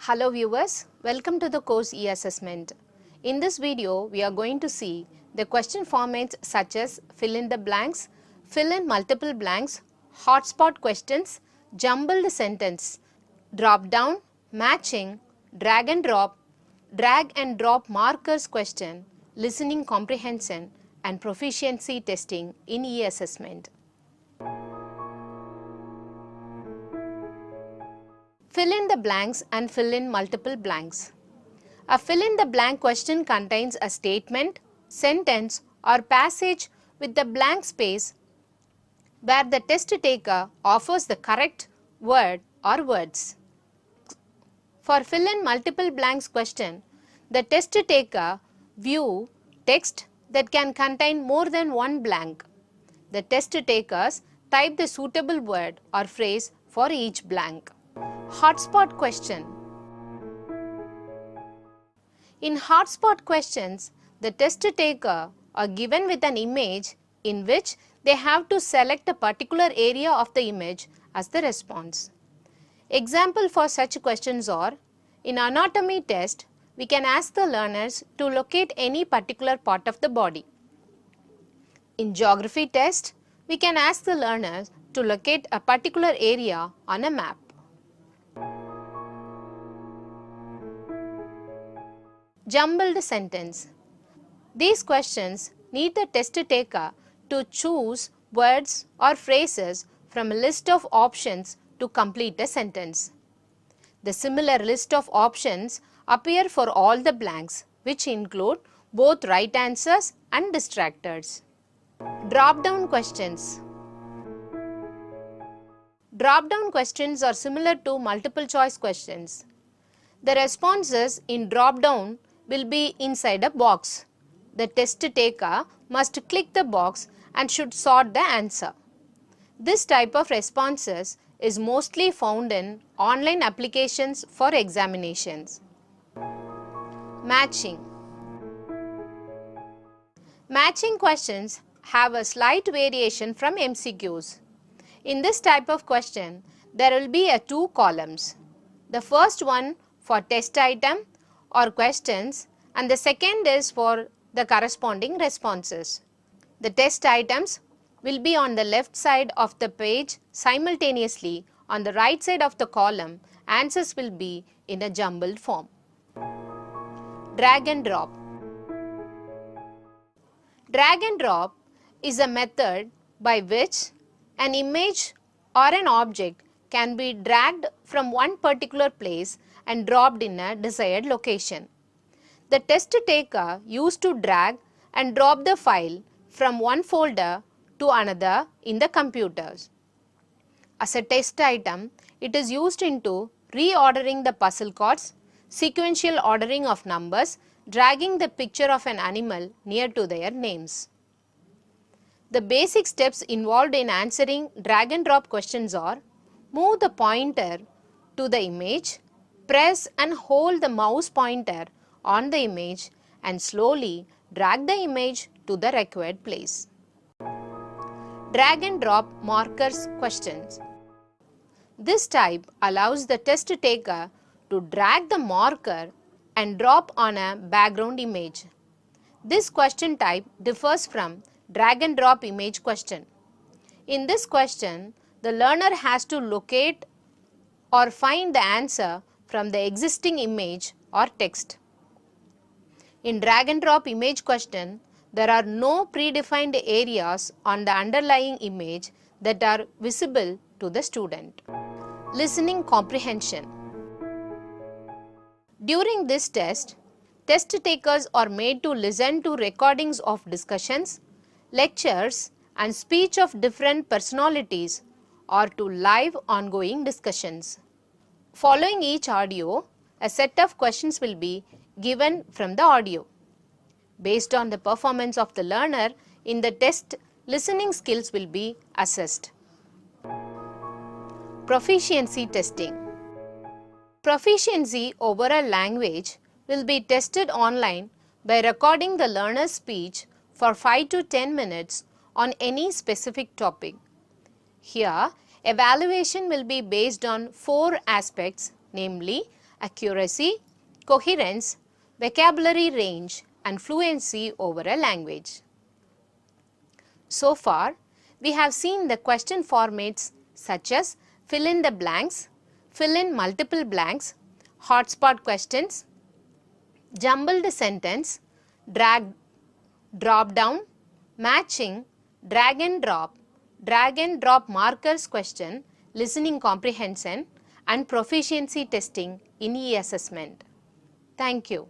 Hello viewers, welcome to the course E-Assessment. In this video, we are going to see the question formats such as fill in the blanks, fill in multiple blanks, hotspot questions, jumbled sentence, drop down, matching, drag and drop markers question, listening comprehension and proficiency testing in E-Assessment. Fill in the blanks and fill in multiple blanks. A fill in the blank question contains a statement, sentence or passage with the blank space where the test taker offers the correct word or words. For fill in multiple blanks question, the test taker view text that can contain more than one blank. The test takers type the suitable word or phrase for each blank. Hotspot question. In hotspot questions, the test taker are given with an image in which they have to select a particular area of the image as the response. Example for such questions are, in anatomy test, we can ask the learners to locate any particular part of the body. In geography test, we can ask the learners to locate a particular area on a map. Jumbled sentence. These questions need the test taker to choose words or phrases from a list of options to complete a sentence. The similar list of options appear for all the blanks, which include both right answers and distractors. Drop-down questions. Drop-down questions are similar to multiple choice questions. The responses in drop-down will be inside a box. The test taker must click the box and should sort the answer. This type of responses is mostly found in online applications for examinations. Matching. Matching questions have a slight variation from MCQs. In this type of question, there will be two columns. The first one for test item or questions and the second is for the corresponding responses. The test items will be on the left side of the page simultaneously. On the right side of the column, answers will be in a jumbled form. Drag and drop. Drag and drop is a method by which an image or an object can be dragged from one particular place and dropped in a desired location. The test taker used to drag and drop the file from one folder to another in the computers. As a test item, it is used into reordering the puzzle cards, sequential ordering of numbers, dragging the picture of an animal near to their names. The basic steps involved in answering drag and drop questions are: move the pointer to the image, press and hold the mouse pointer on the image and slowly drag the image to the required place. Drag and drop markers questions. This type allows the test taker to drag the marker and drop on a background image. This question type differs from drag and drop image question. In this question, the learner has to locate or find the answer from the existing image or text. In drag and drop image question, there are no predefined areas on the underlying image that are visible to the student. Listening comprehension. During this test takers are made to listen to recordings of discussions, lectures and speech of different personalities or to live ongoing discussions. Following each audio, a set of questions will be given from the audio. Based on the performance of the learner in the test, listening skills will be assessed. Proficiency testing. Proficiency over a language will be tested online by recording the learner's speech for 5 to 10 minutes on any specific topic. Here, evaluation will be based on 4 aspects, namely accuracy, coherence, vocabulary range, and fluency over a language. So far, we have seen the question formats such as fill in the blanks, fill in multiple blanks, hotspot questions, jumbled sentence, drag, drop down, matching, drag and drop markers question, listening comprehension, and proficiency testing in e-assessment. Thank you.